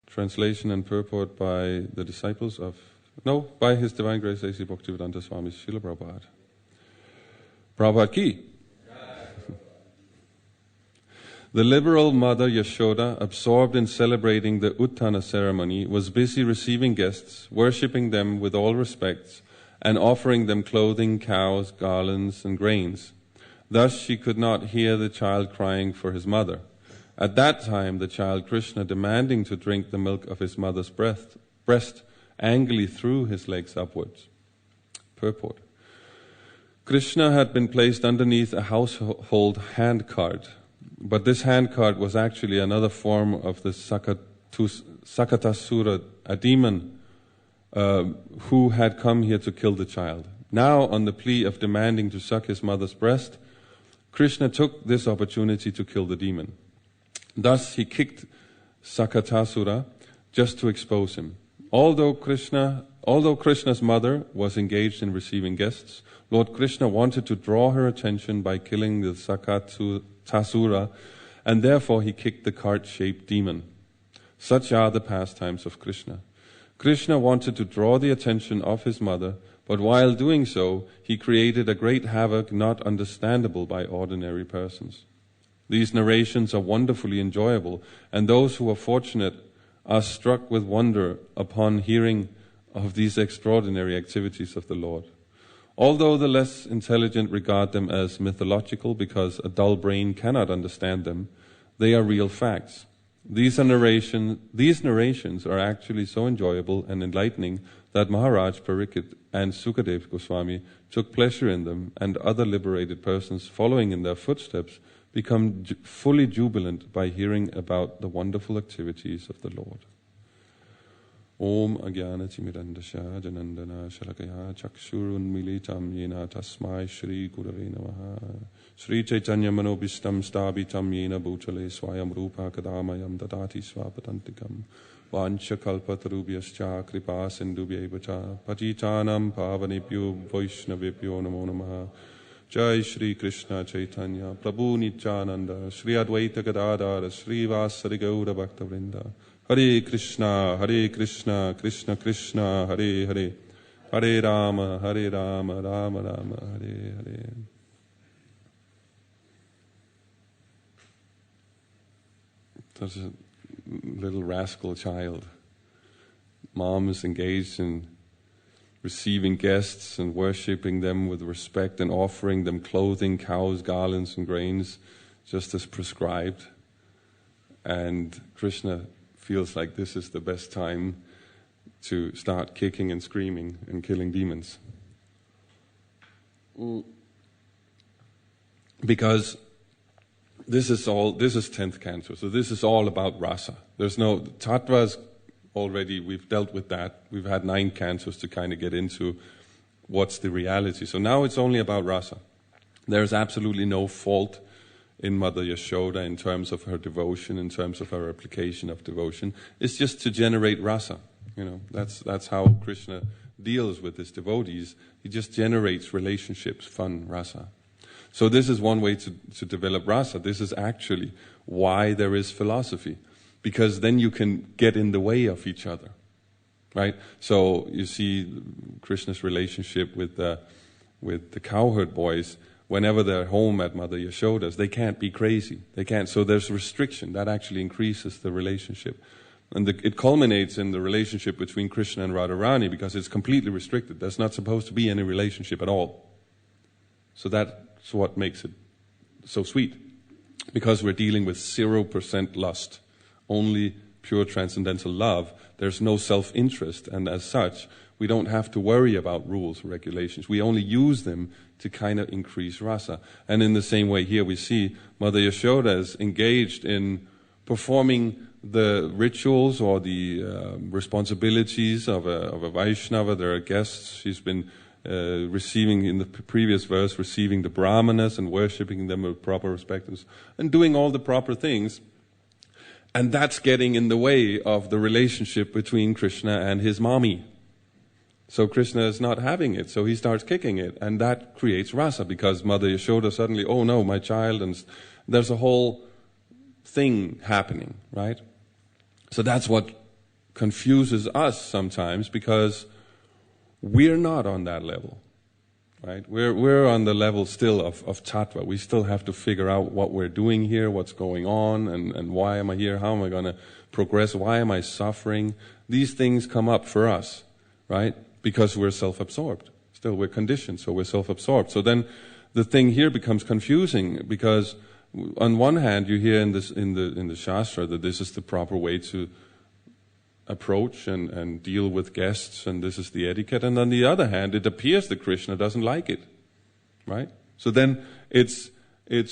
Translation and purport by the disciples of... No, by His Divine Grace A.C. Bhaktivedanta Swami Srila Prabhupada. Prabhupada ki. The liberal mother Yashoda, absorbed in celebrating the Uttana ceremony, was busy receiving guests, worshipping them with all respects, and offering them clothing, cows, garlands, and grains. Thus she could not hear the child crying for his mother. At that time, the child Krishna, demanding to drink the milk of his mother's breast, angrily threw his legs upwards. Purport. Krishna had been placed underneath a household handcart, but this handcart was actually another form of the Sakatasura, a demon who had come here to kill the child. Now, on the plea of demanding to suck his mother's breast, Krishna took this opportunity to kill the demon. Thus, he kicked Sakatasura just to expose him. Although Krishna's mother was engaged in receiving guests, Lord Krishna wanted to draw her attention by killing the Sakatasura, and therefore he kicked the cart-shaped demon. Such are the pastimes of Krishna. Krishna wanted to draw the attention of his mother, but while doing so, he created a great havoc not understandable by ordinary persons. These narrations are wonderfully enjoyable, and those who are fortunate are struck with wonder upon hearing of these extraordinary activities of the Lord. Although the less intelligent regard them as mythological because a dull brain cannot understand them, they are real facts. These narrations are actually so enjoyable and enlightening that Maharaj Parikshit and Sukadev Goswami took pleasure in them, and other liberated persons following in their footsteps become fully jubilant by hearing about the wonderful activities of the Lord. Om Agyana Timirandasya Janandana Shalakaya Chakshurun Militam Yena Tasmai Shri Gurave Namaha Shri Chaitanya Manobishtam Stabitam Yena Bhutale Swayam Rupa Kadamayam Dadati Swapatantikam Vancha Kalpatarubhyascha Kripa Sindubhyevacha Patitanam Pavanebhyo Vaishnavebhyo Namo Namaha Jai Shri Krishna Chaitanya Prabhu Nityananda Shri Advaita Gadadara Shri Vasari Gaura Bhakta Vrinda Hare Krishna, Krishna Krishna, Hare Hare, Hare Rama, Rama Rama, Hare Hare. There's a little rascal child. Mom is engaged in receiving guests and worshipping them with respect and offering them clothing, cows, garlands, and grains, just as prescribed. And Krishna feels like this is the best time to start kicking and screaming and killing demons. Because this is 10th canto, so this is all about rasa. There's no tattvas already, we've dealt with that. We've had 9 cantos to kind of get into what's the reality. So now it's only about rasa. There's absolutely no fault in Mother Yashoda in terms of her devotion, in terms of her application of devotion. It's just to generate rasa. That's how Krishna deals with his devotees. He just generates relationships, fun, rasa. So this is one way to develop rasa. This is actually why there is philosophy, because then you can get in the way of each other, right? So you see Krishna's relationship with the cowherd boys. Whenever they're home at Mother Yashoda's, they can't be crazy. They can't. So there's restriction. That actually increases the relationship. And it culminates in the relationship between Krishna and Radharani because it's completely restricted. There's not supposed to be any relationship at all. So that's what makes it so sweet. Because we're dealing with 0% lust. Only pure transcendental love. There's no self-interest. And as such, we don't have to worry about rules or regulations. We only use them to kind of increase rasa. And in the same way here we see Mother Yashoda is engaged in performing the rituals or the responsibilities of a Vaishnava. There are guests. She's been receiving, in the previous verse, receiving the brahmanas and worshipping them with proper respect and doing all the proper things. And that's getting in the way of the relationship between Krishna and his mommy. So Krishna is not having it, so he starts kicking it, and that creates rasa, because Mother Yashoda suddenly, oh no, my child, and there's a whole thing happening, right? So that's what confuses us sometimes because we're not on that level. Right? We're on the level still of tattva. We still have to figure out what we're doing here, what's going on, and why am I here, how am I going to progress, why am I suffering? These things come up for us, right? Because we're self-absorbed. Still, we're conditioned, so we're self-absorbed. So then the thing here becomes confusing because on one hand you hear in the Shastra that this is the proper way to approach and deal with guests, and this is the etiquette. And on the other hand, it appears that Krishna doesn't like it, right? So then it's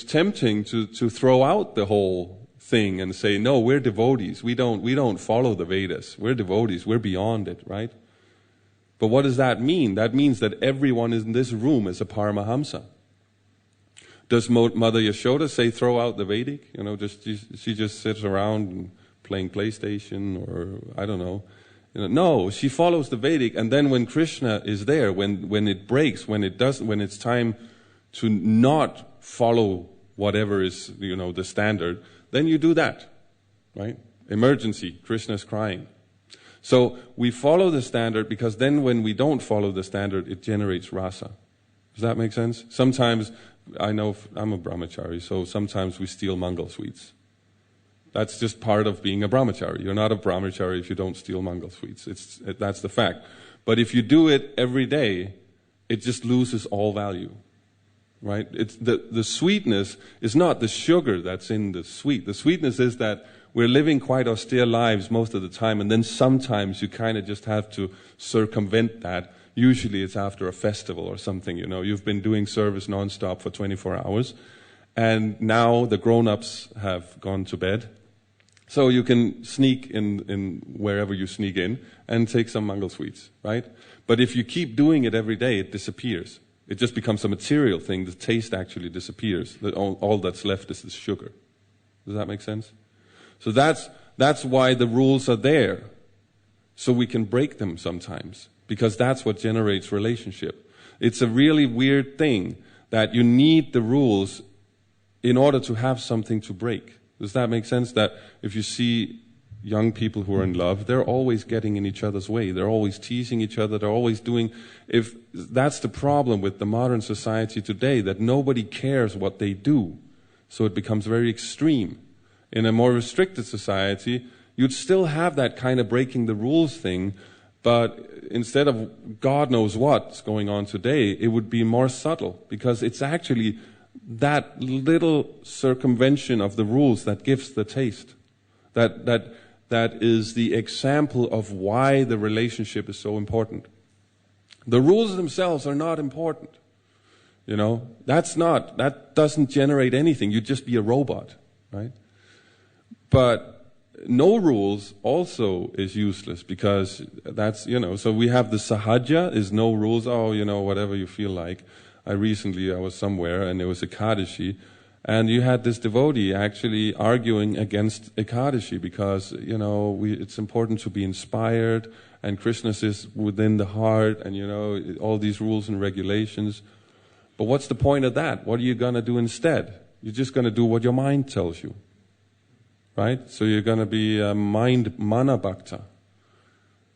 tempting to throw out the whole thing and say, no, we're devotees. We don't follow the Vedas. We're devotees. We're beyond it, right? But what does that mean? That means that everyone in this room is a Paramahamsa. Does Mother Yashoda say throw out the Vedic? She just sits around and playing PlayStation or I don't know. No, she follows the Vedic, and then when Krishna is there, when it breaks, when it's time to not follow whatever is the standard, then you do that, right? Emergency, Krishna's crying. So we follow the standard because then when we don't follow the standard, it generates rasa. Does that make sense? Sometimes, I know I'm a brahmachari, so sometimes we steal mangal sweets. That's just part of being a brahmachari. You're not a brahmachari if you don't steal mangal sweets. That's the fact. But if you do it every day, it just loses all value, right? The sweetness is not the sugar that's in the sweet. The sweetness is that we're living quite austere lives most of the time, and then sometimes you kind of just have to circumvent that. Usually it's after a festival or something, You've been doing service nonstop for 24 hours, and now the grown-ups have gone to bed. So you can sneak in wherever you sneak in and take some mangal sweets, right? But if you keep doing it every day, it disappears. It just becomes a material thing. The taste actually disappears. All that's left is the sugar. Does that make sense? So that's why the rules are there. So we can break them sometimes, because that's what generates relationship. It's a really weird thing that you need the rules in order to have something to break. Does that make sense? That if you see young people who are in love, they're always getting in each other's way. They're always teasing each other. They're always doing... If that's the problem with the modern society today, that nobody cares what they do. So it becomes very extreme. In a more restricted society, you'd still have that kind of breaking the rules thing, but instead of God knows what's going on today, it would be more subtle, because it's actually that little circumvention of the rules that gives the taste. That is the example of why the relationship is so important. The rules themselves are not important. That doesn't generate anything. You'd just be a robot, right? But no rules also is useless, because that's, so we have the sahaja is no rules. Whatever you feel like. I was somewhere and there was Ekadashi, and you had this devotee actually arguing against Ekadashi because, it's important to be inspired, and Krishna is within the heart, and, all these rules and regulations. But what's the point of that? What are you going to do instead? You're just going to do what your mind tells you, right? So you're going to be a mana bhakta.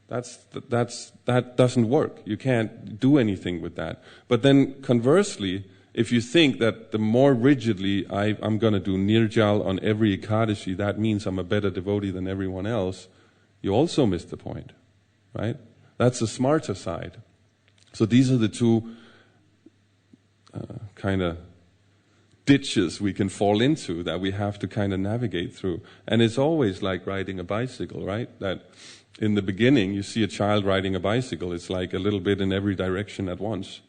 That doesn't work. You can't do anything with that. But then conversely, if you think that the more rigidly I'm going to do nirjal on every Ekadashi, that means I'm a better devotee than everyone else, you also miss the point, right? That's the smarter side. So these are the two kind of ditches we can fall into that we have to kind of navigate through. And it's always like riding a bicycle, right? That in the beginning, you see a child riding a bicycle. It's like a little bit in every direction at once.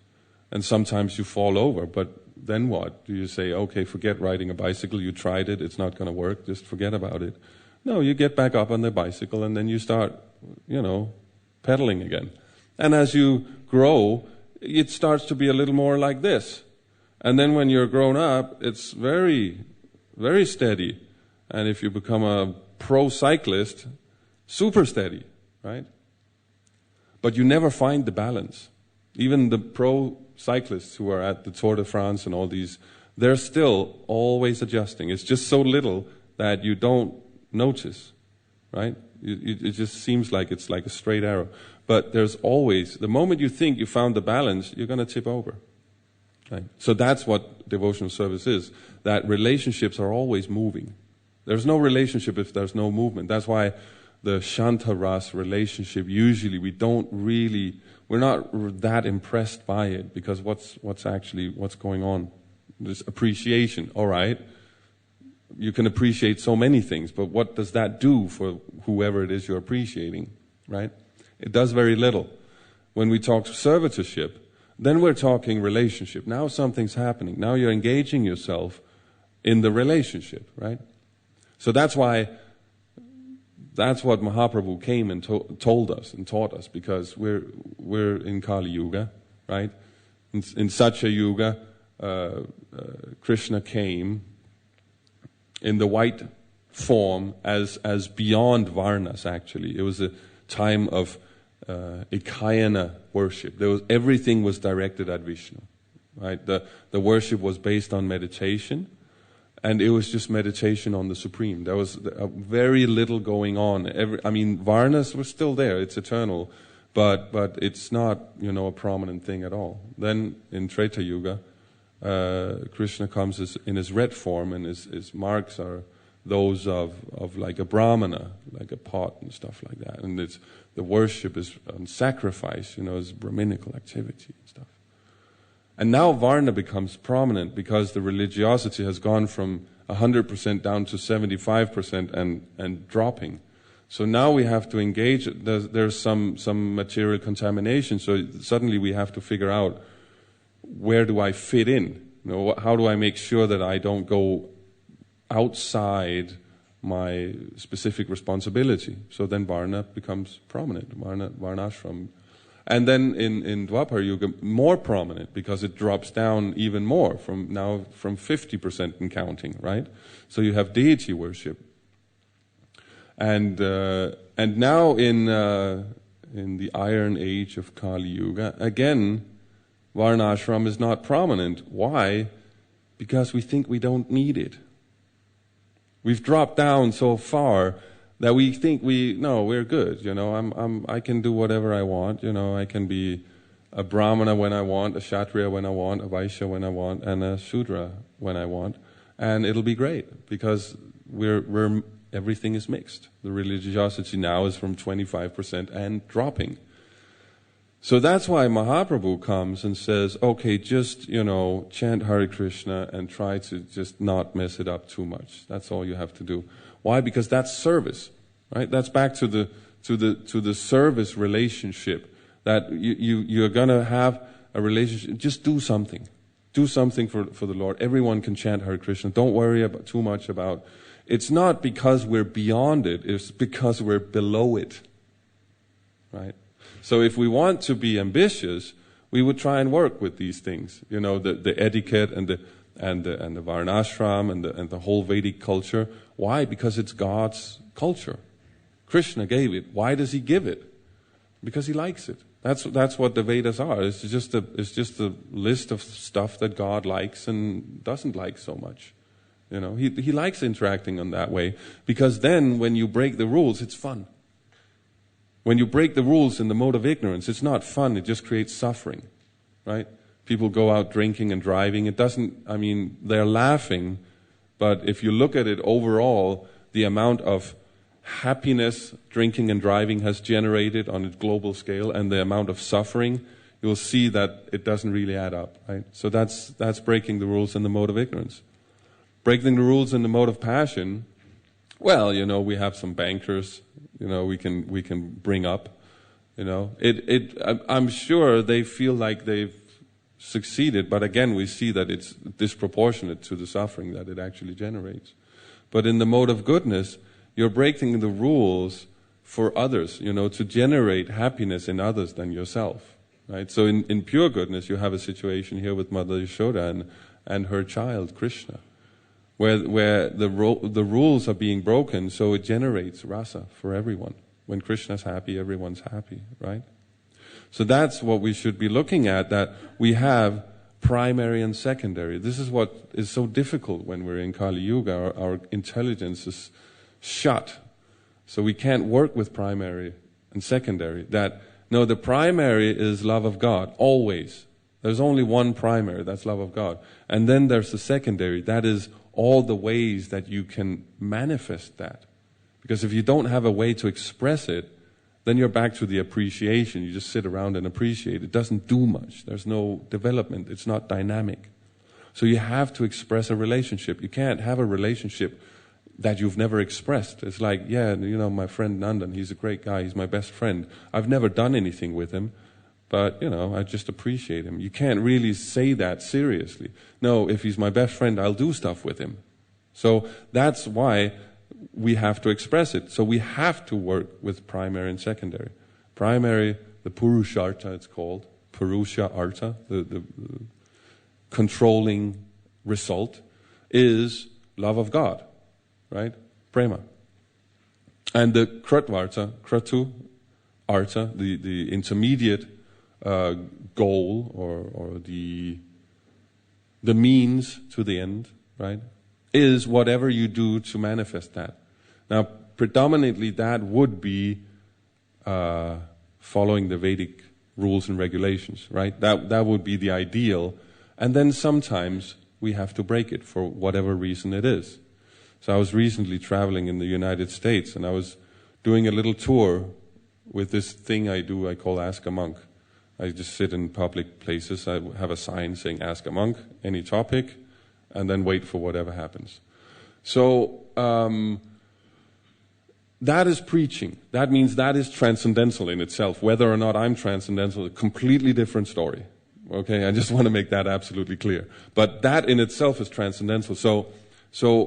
And sometimes you fall over, but then what? Do you say, okay, forget riding a bicycle, you tried it, it's not going to work, just forget about it? No, you get back up on the bicycle and then you start, pedaling again. And as you grow, it starts to be a little more like this. And then when you're grown up, it's very, very steady. And if you become a pro cyclist, super steady, right? But you never find the balance. Even the pro cyclists who are at the Tour de France and all these, they're still always adjusting. It's just so little that you don't notice. right? It just seems like it's like a straight arrow. But there's always, the moment you think you found the balance, you're going to tip over. Right? So that's what devotional service is, that relationships are always moving. There's no relationship if there's no movement. That's why the Shantaras relationship, usually we're not that impressed by it, because what's going on? This appreciation, all right. You can appreciate so many things, but what does that do for whoever it is you're appreciating, right? It does very little. When we talk servitorship, then we're talking relationship. Now something's happening. Now you're engaging yourself in the relationship, right? So that's what Mahaprabhu came and told us and taught us, because we're in Kali Yuga, right? In Satya Yuga, Krishna came in the white form as beyond Varnas. Actually, it was a time of Ikayana worship. Everything was directed at Vishnu, right? The worship was based on meditation. And it was just meditation on the Supreme. There was very little going on. Varnas was still there. It's eternal. But it's not, a prominent thing at all. Then in Treta Yuga, Krishna comes in his red form, and his marks are those of like a brahmana, like a pot and stuff like that. And the worship is on sacrifice, is Brahminical activity and stuff. And now Varna becomes prominent because the religiosity has gone from 100% down to 75% and dropping. So now we have to engage. There's some material contamination. So suddenly we have to figure out, where do I fit in? How do I make sure that I don't go outside my specific responsibility? So then Varna becomes prominent, Varnashram. And then in Dwapara Yuga, more prominent, because it drops down even more from 50% and counting, right? So you have deity worship. And now in the Iron Age of Kali Yuga, again, Varnashram is not prominent. Why? Because we think we don't need it. We've dropped down so far that we think we're good. I can do whatever I want. I can be a Brahmana when I want, a Kshatriya when I want, a Vaishya when I want, and a Shudra when I want, and it'll be great, because everything is mixed. The religiosity now is from 25% and dropping. So that's why Mahaprabhu comes and says, okay, just, chant Hare Krishna and try to just not mess it up too much. That's all you have to do. Why? Because that's service, right? That's back to the service relationship, that you're gonna have a relationship. Just do something. Do something for the Lord. Everyone can chant Hare Krishna. Don't worry too much about. It's not because we're beyond it. It's because we're below it, right? So if we want to be ambitious, we would try and work with these things. The etiquette and the Varnashram and the whole Vedic culture. Why? Because it's God's culture. Krishna gave it. Why does He give it? Because He likes it. That's what the Vedas are. It's just a list of stuff that God likes and doesn't like so much. He likes interacting in that way, because then when you break the rules, it's fun. When you break the rules in the mode of ignorance, it's not fun. It just creates suffering, right? People go out drinking and driving. They're laughing, but if you look at it overall, the amount of happiness drinking and driving has generated on a global scale, and the amount of suffering, you'll see that it doesn't really add up, right? So that's breaking the rules in the mode of ignorance. Breaking the rules in the mode of passion, well, we have some bankers, we can bring up, I'm sure they feel like they've succeeded, but again, we see that it's disproportionate to the suffering that it actually generates. But in the mode of goodness, you're breaking the rules for others, to generate happiness in others than yourself, right? So in pure goodness, you have a situation here with Mother Yashoda and her child, Krishna, where the rules are being broken, so it generates rasa for everyone. When Krishna's happy, everyone's happy, right? So that's what we should be looking at, that we have primary and secondary. This is what is so difficult when we're in Kali Yuga. Our intelligence is shut So we can't work with primary and secondary. No, the primary is love of God, always. There's only one primary, that's love of God. And then there's the secondary, that is all the ways that you can manifest that. Because if you don't have a way to express it, then you're back to the appreciation. You just sit around and appreciate. It doesn't do much. There's no development. It's not dynamic. So you have to express a relationship. You can't have a relationship that you've never expressed. It's like, yeah, my friend Nandan, he's a great guy. He's my best friend. I've never done anything with him, but, I just appreciate him. You can't really say that seriously. No, if he's my best friend, I'll do stuff with him. So that's why we have to express it. So we have to work with primary and secondary. Primary, the Purushartha it's called, Purusha Artha, the controlling result, is love of God, right? Prema. And the Kratu Artha, the intermediate goal or the means to the end, right, is whatever you do to manifest that. Now, predominantly that would be following the Vedic rules and regulations, right? That would be the ideal. And then sometimes we have to break it for whatever reason it is. So I was recently traveling in the United States, and I was doing a little tour with this thing I call Ask a Monk. I just sit in public places. I have a sign saying Ask a Monk, any topic, and then wait for whatever happens. So that is preaching. That means that is transcendental in itself. Whether or not I'm transcendental, a completely different story. Okay, I just want to make that absolutely clear. But that in itself is transcendental. So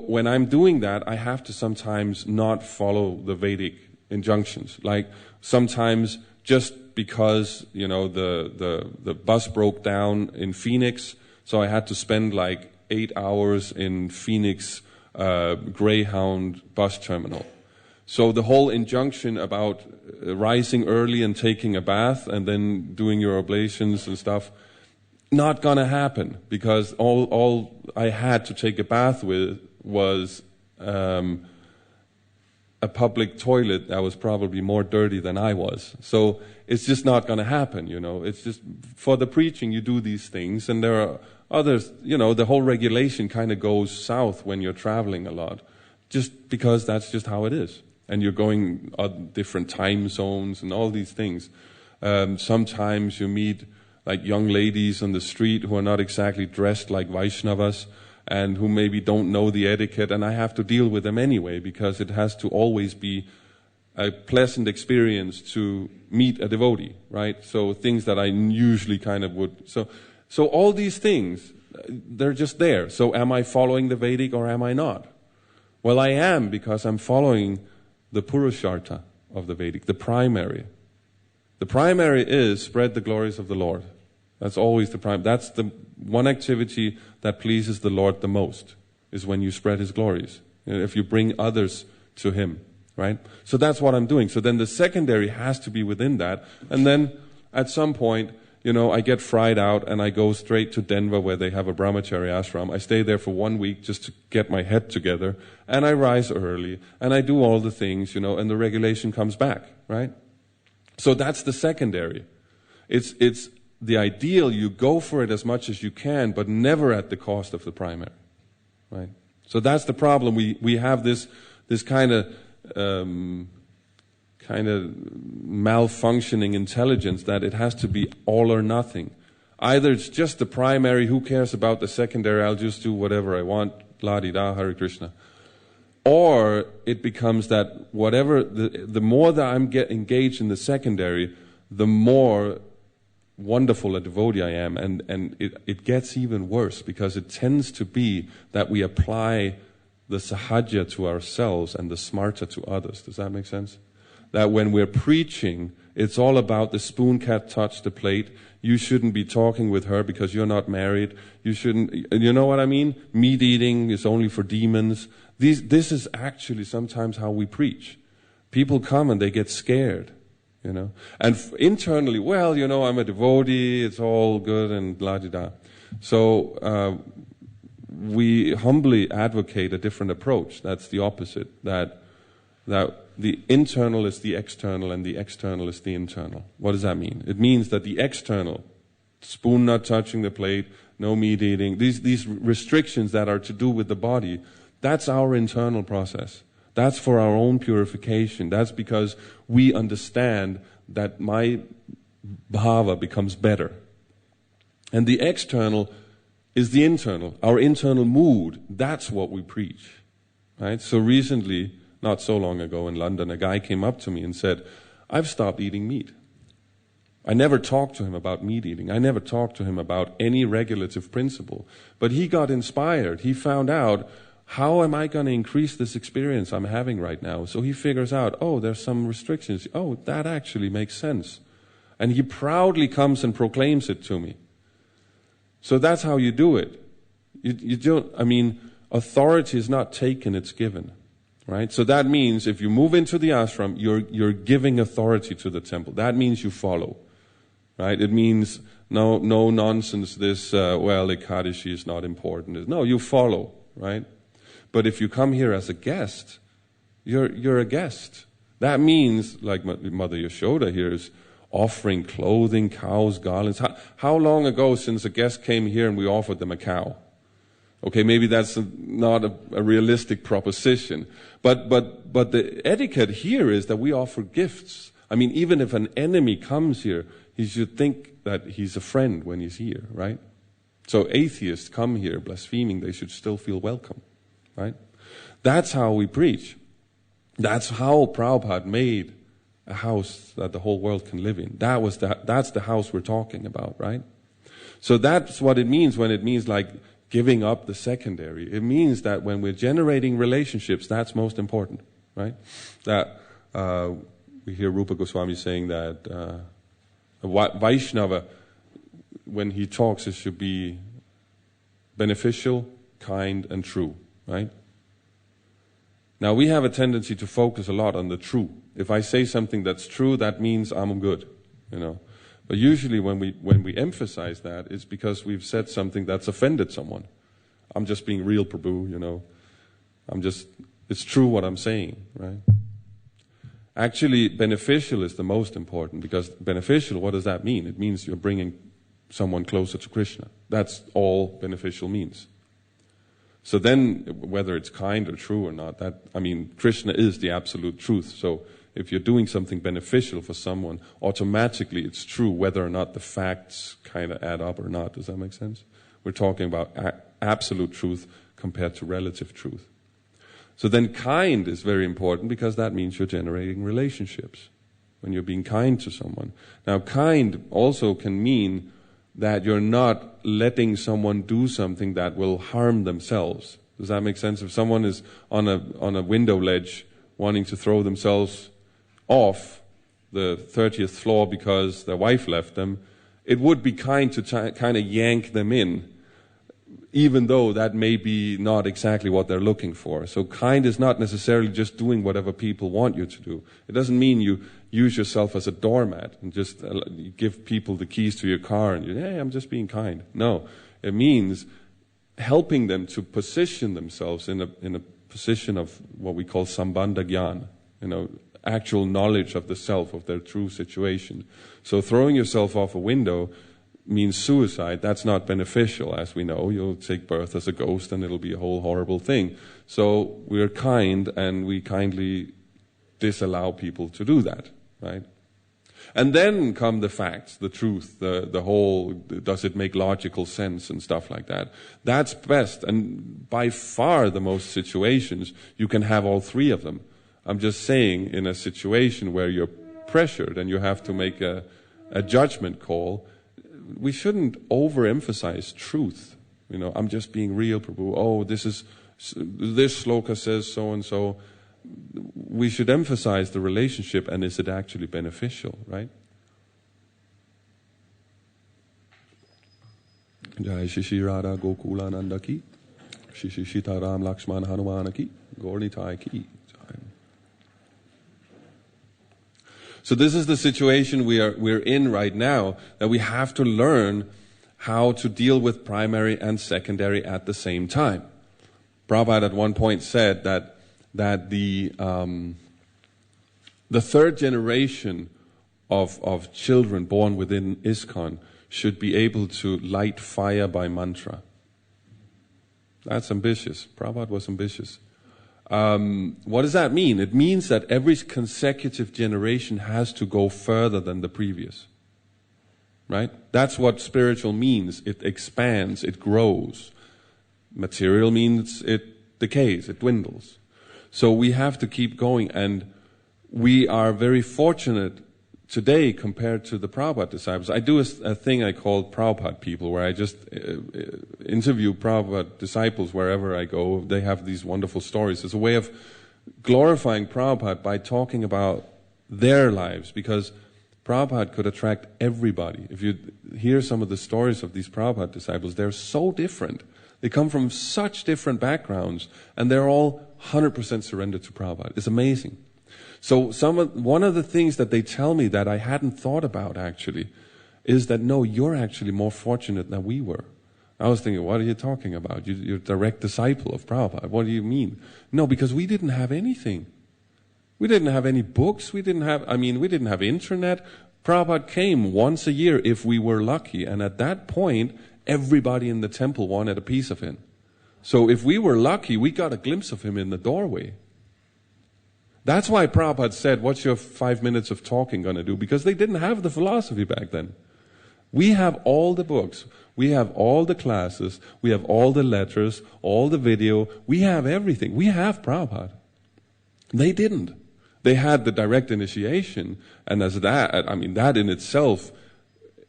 when I'm doing that, I have to sometimes not follow the Vedic injunctions. Like sometimes just because, the bus broke down in Phoenix, so I had to spend like 8 hours in Phoenix Greyhound bus terminal. So the whole injunction about rising early and taking a bath and then doing your oblations and stuff, not gonna happen, because all I had to take a bath with was a public toilet that was probably more dirty than I was. So it's just not gonna happen, It's just, for the preaching you do these things, and there are others, the whole regulation kind of goes south when you're traveling a lot, just because that's just how it is. And you're going on different time zones and all these things. Sometimes you meet like young ladies on the street who are not exactly dressed like Vaishnavas and who maybe don't know the etiquette, and I have to deal with them anyway, because it has to always be a pleasant experience to meet a devotee, right? So things that I usually kind of would. So all these things, they're just there. So am I following the Vedic or am I not? Well, I am, because I'm following the Purushartha of the Vedic, the primary. The primary is spread the glories of the Lord. That's always the prime. That's the one activity that pleases the Lord the most, is when you spread His glories. If you bring others to Him, right? So that's what I'm doing. So then the secondary has to be within that. And then at some point, I get fried out and I go straight to Denver, where they have a brahmachari ashram. I stay there for 1 week just to get my head together, and I rise early and I do all the things, and the regulation comes back, right? So that's the secondary. It's the ideal. You go for it as much as you can, but never at the cost of the primary, right? So that's the problem. We have this kind of malfunctioning intelligence that it has to be all or nothing. Either it's just the primary, who cares about the secondary, I'll just do whatever I want, la-di-da, Hare Krishna. Or it becomes that whatever, the more that I'm engaged in the secondary, the more wonderful a devotee I am. And it gets even worse, because it tends to be that we apply the sahaja to ourselves and the smarta to others. Does that make sense? That when we're preaching, it's all about the spoon can't touch the plate. You shouldn't be talking with her because you're not married. You shouldn't, you know what I mean? Meat eating is only for demons. This is actually sometimes how we preach. People come and they get scared, And internally, well, I'm a devotee, it's all good and la-di-da. So we humbly advocate a different approach. That's the opposite. That the internal is the external and the external is the internal. What does that mean? It means that the external, spoon not touching the plate, no meat eating, these restrictions that are to do with the body, that's our internal process. That's for our own purification. That's because we understand that my bhava becomes better. And the external is the internal, our internal mood. That's what we preach. Right? So recently, not so long ago in London, a guy came up to me and said, I've stopped eating meat. I never talked to him about meat eating. I never talked to him about any regulative principle. But he got inspired. He found out, how am I going to increase this experience I'm having right now? So he figures out, oh, there's some restrictions. Oh, that actually makes sense. And he proudly comes and proclaims it to me. So that's how you do it. You don't, authority is not taken, it's given. Right? So that means if you move into the ashram, you're giving authority to the temple. That means you follow. Right? It means no nonsense, this, Ekadashi is not important. No, you follow. Right? But if you come here as a guest, you're a guest. That means, like Mother Yashoda here is offering clothing, cows, garlands. How long ago since a guest came here and we offered them a cow? Okay, maybe that's not a realistic proposition. But the etiquette here is that we offer gifts. Even if an enemy comes here, he should think that he's a friend when he's here, right? So atheists come here blaspheming, they should still feel welcome, right? That's how we preach. That's how Prabhupada made a house that the whole world can live in. That's the house we're talking about, right? So that's what it means when it means like giving up the secondary. It means that when we're generating relationships, that's most important, right? That we hear Rupa Goswami saying that a Vaishnava, when he talks, it should be beneficial, kind, and true, right? Now we have a tendency to focus a lot on the true. If I say something that's true, that means I'm good, But usually when we emphasize that, it's because we've said something that's offended someone. I'm just being real, Prabhu, it's true what I'm saying, right? Actually, beneficial is the most important, because beneficial, what does that mean? It means you're bringing someone closer to Krishna. That's all beneficial means. So then, whether it's kind or true or not, Krishna is the absolute truth. So if you're doing something beneficial for someone, automatically it's true whether or not the facts kind of add up or not. Does that make sense? We're talking about absolute truth compared to relative truth. So then kind is very important, because that means you're generating relationships when you're being kind to someone. Now, kind also can mean that you're not letting someone do something that will harm themselves. Does that make sense? If someone is on a window ledge wanting to throw themselves off the 30th floor because their wife left them, it would be kind to kind of yank them in, even though that may be not exactly what they're looking for. So kind is not necessarily just doing whatever people want you to do. It doesn't mean you use yourself as a doormat and just give people the keys to your car and hey, I'm just being kind. No, it means helping them to position themselves in a position of what we call sambandha gyan, actual knowledge of the self, of their true situation. So throwing yourself off a window means suicide. That's not beneficial, as we know. You'll take birth as a ghost and it'll be a whole horrible thing. So we're kind, and we kindly disallow people to do that, right? And then come the facts, the truth, the whole, does it make logical sense and stuff like that. That's best, and by far the most situations you can have all three of them. I'm just saying, in a situation where you're pressured and you have to make a judgment call, we shouldn't overemphasize truth. I'm just being real, Prabhu. Oh, this sloka says so and so. We should emphasize the relationship, and is it actually beneficial, right? Jai Shri Radha Gokula Nanda ki, Shri Sita Ram Lakshmana Hanumana ki, Gaur Nitai ki. So this is the situation we're in right now, that we have to learn how to deal with primary and secondary at the same time. Prabhupada at one point said that the The third generation of children born within ISKCON should be able to light fire by mantra. That's ambitious. Prabhupada was ambitious. What does that mean? It means that every consecutive generation has to go further than the previous. Right? That's what spiritual means. It expands, it grows. Material means it decays, it dwindles. So we have to keep going, and we are very fortunate today compared to the Prabhupada disciples. I do a thing I call Prabhupada people, where I just interview Prabhupada disciples wherever I go. They have these wonderful stories. It's a way of glorifying Prabhupada by talking about their lives, because Prabhupada could attract everybody. If you hear some of the stories of these Prabhupada disciples, they're so different. They come from such different backgrounds, and they're all 100% surrendered to Prabhupada. It's amazing. So one of the things that they tell me that I hadn't thought about actually is that, no, you're actually more fortunate than we were. I was thinking, what are you talking about? You're a direct disciple of Prabhupada. What do you mean? No, because we didn't have anything. We didn't have any books. We didn't have internet. Prabhupada came once a year if we were lucky. And at that point, everybody in the temple wanted a piece of him. So if we were lucky, we got a glimpse of him in the doorway. That's why Prabhupada said, what's your 5 minutes of talking going to do? Because they didn't have the philosophy back then. We have all the books. We have all the classes. We have all the letters, all the video. We have everything. We have Prabhupada. They didn't. They had the direct initiation, and as that in itself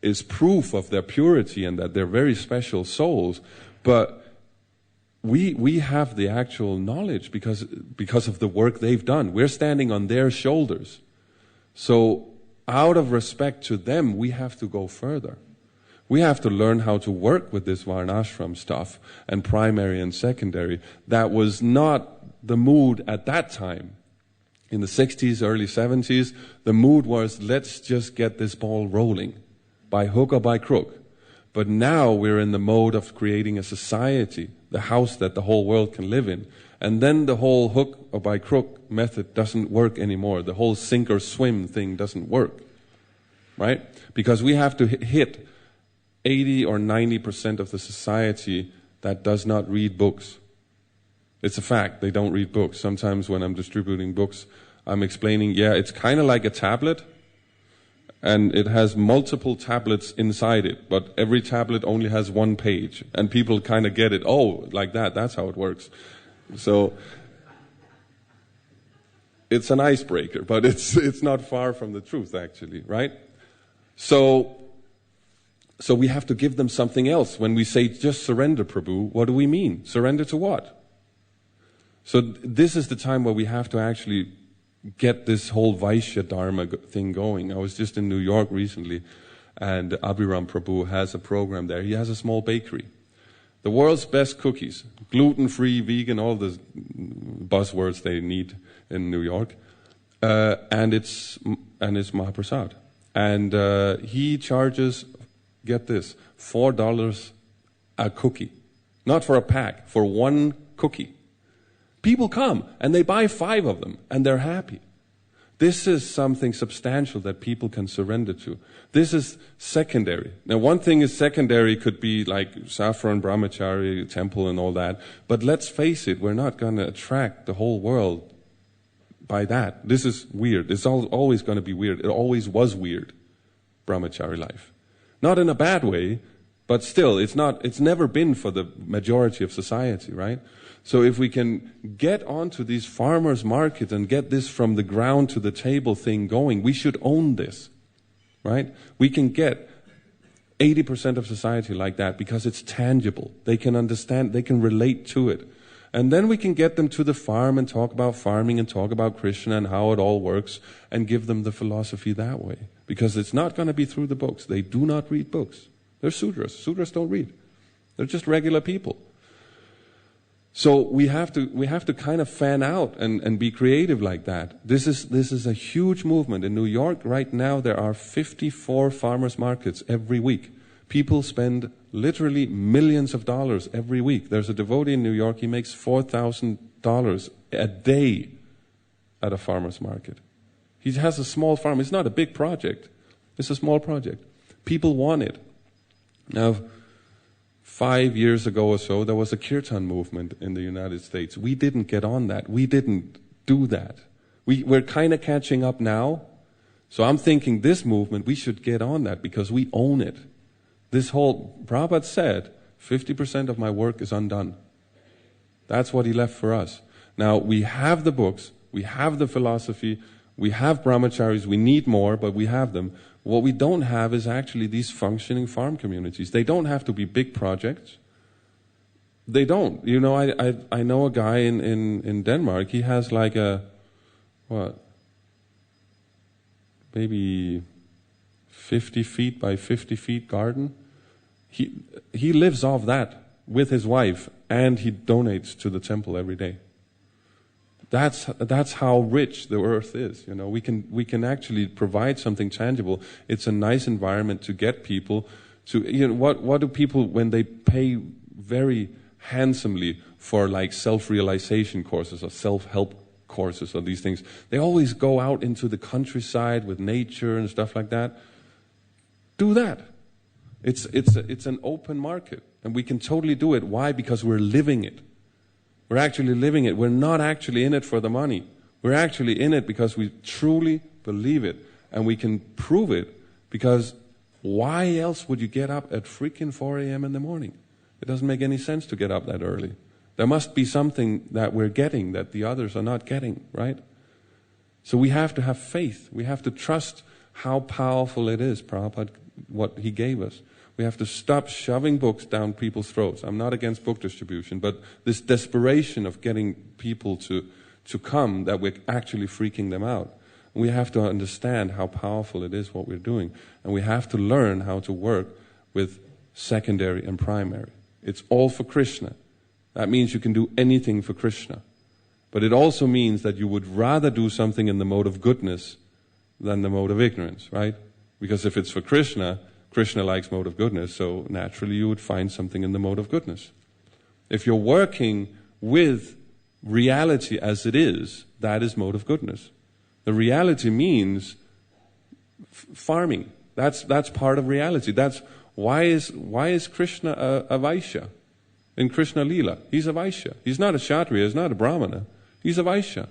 is proof of their purity and that they're very special souls. But we have the actual knowledge because of the work they've done. We're standing on their shoulders. So out of respect to them, we have to go further. We have to learn how to work with this Varnashram stuff and primary and secondary. That was not the mood at that time. In the 60s, early 70s, the mood was, let's just get this ball rolling, by hook or by crook. But now we're in the mode of creating a society, the house that the whole world can live in. And then the whole hook or by crook method doesn't work anymore. The whole sink or swim thing doesn't work. Right? Because we have to hit 80 or 90% of the society that does not read books. It's a fact, they don't read books. Sometimes when I'm distributing books, I'm explaining, it's kind of like a tablet, and it has multiple tablets inside it, but every tablet only has one page, and people kind of get it, like that, that's how it works. So it's an icebreaker, but it's not far from the truth, actually, right? So we have to give them something else. When we say just surrender, Prabhu, what do we mean? Surrender to what? So this is the time where we have to actually get this whole Vaishya Dharma thing going. I was just in New York recently, and Abhiram Prabhu has a program there. He has a small bakery. The world's best cookies, gluten-free, vegan, all the buzzwords they need in New York. And it's Mahaprasad. And he charges, get this, $4 a cookie. Not for a pack, for one cookie. People come and they buy 5 of them and they're happy. This is something substantial that people can surrender to. This is secondary. Now, one thing is secondary could be like saffron, brahmachari, temple and all that. But let's face it, we're not going to attract the whole world by that. This is weird. It's always going to be weird. It always was weird, brahmachari life. Not in a bad way, but still, it's never been for the majority of society, right? So if we can get onto these farmers' markets and get this from the ground to the table thing going, we should own this, right? We can get 80% of society like that because it's tangible. They can understand, they can relate to it. And then we can get them to the farm and talk about farming and talk about Krishna and how it all works and give them the philosophy that way. Because it's not going to be through the books. They do not read books. They're Sudras. Sudras don't read. They're just regular people. So we have to kind of fan out and be creative like that. This is a huge movement. In New York right now there are 54 farmers markets every week. People spend literally millions of dollars every week. There's a devotee in New York, he makes $4,000 a day at a farmer's market. He has a small farm. It's not a big project. It's a small project. People want it. Now, 5 years ago or so, there was a kirtan movement in the United States. We didn't get on that. We didn't do that. We're kind of catching up now. So I'm thinking this movement, we should get on that because we own it. This whole, Prabhupada said, 50% of my work is undone. That's what he left for us. Now, we have the books, we have the philosophy, we have brahmacharis, we need more, but we have them. What we don't have is actually these functioning farm communities. They don't have to be big projects. They don't. You know, I know a guy in Denmark, he has like a, maybe 50 feet by 50 feet garden. He lives off that with his wife, and he donates to the temple every day. That's how rich the earth is. You know, we can actually provide something tangible. It's a nice environment to get people to. You know, what do people when they pay very handsomely for like self-realization courses or self-help courses or these things? They always go out into the countryside with nature and stuff like that. Do that. It's an open market, and we can totally do it. Why? Because we're living it. We're actually living it. We're not actually in it for the money. We're actually in it because we truly believe it. And we can prove it because why else would you get up at freaking 4 a.m. in the morning? It doesn't make any sense to get up that early. There must be something that we're getting that the others are not getting, right? So we have to have faith. We have to trust how powerful it is, Prabhupada, what he gave us. We have to stop shoving books down people's throats. I'm not against book distribution, but this desperation of getting people to come, that we're actually freaking them out. We have to understand how powerful it is what we're doing. And we have to learn how to work with secondary and primary. It's all for Krishna. That means you can do anything for Krishna. But it also means that you would rather do something in the mode of goodness than the mode of ignorance, right? Because if it's for Krishna, Krishna likes mode of goodness, so naturally you would find something in the mode of goodness. If you're working with reality as it is, that is mode of goodness. The reality means farming. That's part of reality. That's why is Krishna a Vaishya in Krishna Leela? He's a Vaishya. He's not a Kshatriya. He's not a Brahmana. He's a Vaishya,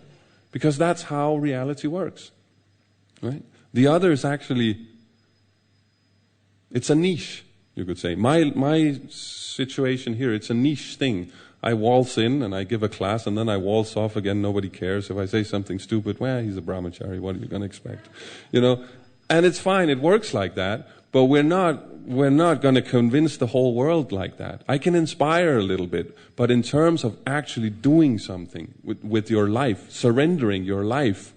because that's how reality works. Right? The other is actually, it's a niche, you could say. My situation here, it's a niche thing. I waltz in and I give a class and then I waltz off again. Nobody cares. If I say something stupid, well, he's a brahmachari. What are you going to expect? You know, and it's fine. It works like that. But we're not going to convince the whole world like that. I can inspire a little bit, but in terms of actually doing something with your life, surrendering your life,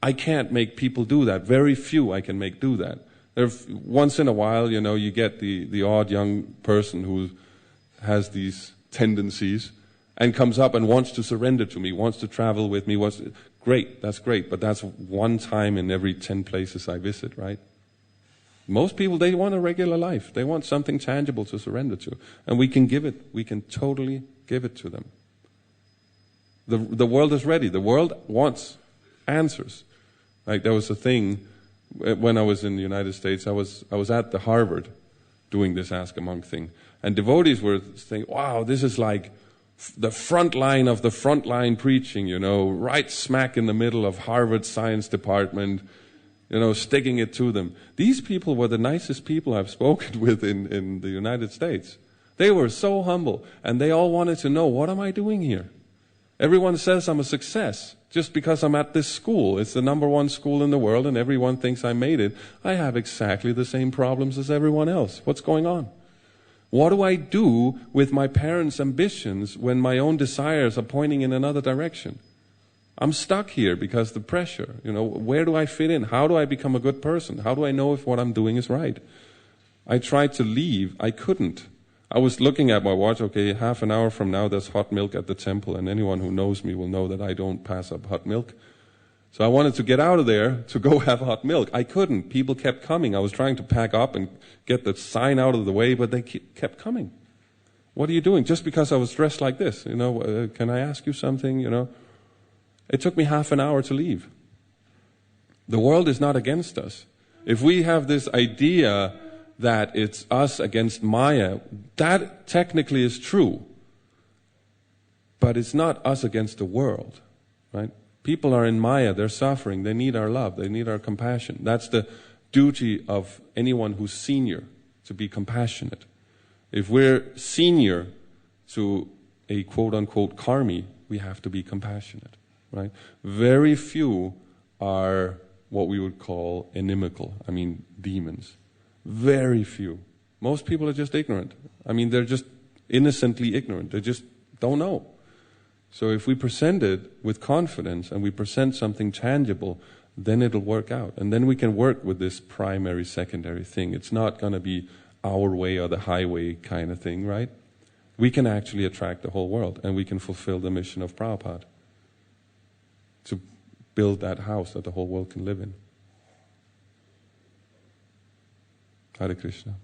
I can't make people do that. Very few I can make do that. Once in a while, you know, you get the odd young person who has these tendencies and comes up and wants to surrender to me, wants to travel with me. Great, that's great, but that's one time in every 10 places I visit, right? Most people, they want a regular life. They want something tangible to surrender to. And we can give it. We can totally give it to them. The world is ready. The world wants answers. Like there was a thing when I was in the United States. I was at the Harvard doing this Ask a Monk thing, and devotees were saying, "Wow, this is like the front line of the front line preaching. You know, right smack in the middle of Harvard Science Department. You know, sticking it to them." These people were the nicest people I've spoken with in the United States. They were so humble, and they all wanted to know, what am I doing here? Everyone says I'm a success just because I'm at this school. It's the #1 school in the world, and everyone thinks I made it. I have exactly the same problems as everyone else. What's going on? What do I do with my parents' ambitions when my own desires are pointing in another direction? I'm stuck here because the pressure, you know, where do I fit in? How do I become a good person? How do I know if what I'm doing is right? I tried to leave. I couldn't. I was looking at my watch. Okay, half an hour from now, there's hot milk at the temple, and anyone who knows me will know that I don't pass up hot milk. So I wanted to get out of there to go have hot milk. I couldn't. People kept coming. I was trying to pack up and get the sign out of the way, but they kept coming. What are you doing? Just because I was dressed like this, you know, can I ask you something, you know? It took me half an hour to leave. The world is not against us. If we have this idea that it's us against Maya, that technically is true. But it's not us against the world, right? People are in Maya, they're suffering, they need our love, they need our compassion. That's the duty of anyone who's senior, to be compassionate. If we're senior to a quote-unquote karmi, we have to be compassionate, right? Very few are what we would call inimical, demons. Very few. Most people are just ignorant. They're just innocently ignorant. They just don't know. So if we present it with confidence and we present something tangible, then it'll work out. And then we can work with this primary, secondary thing. It's not going to be our way or the highway kind of thing, right? We can actually attract the whole world, and we can fulfill the mission of Prabhupada to build that house that the whole world can live in. Hare Krishna.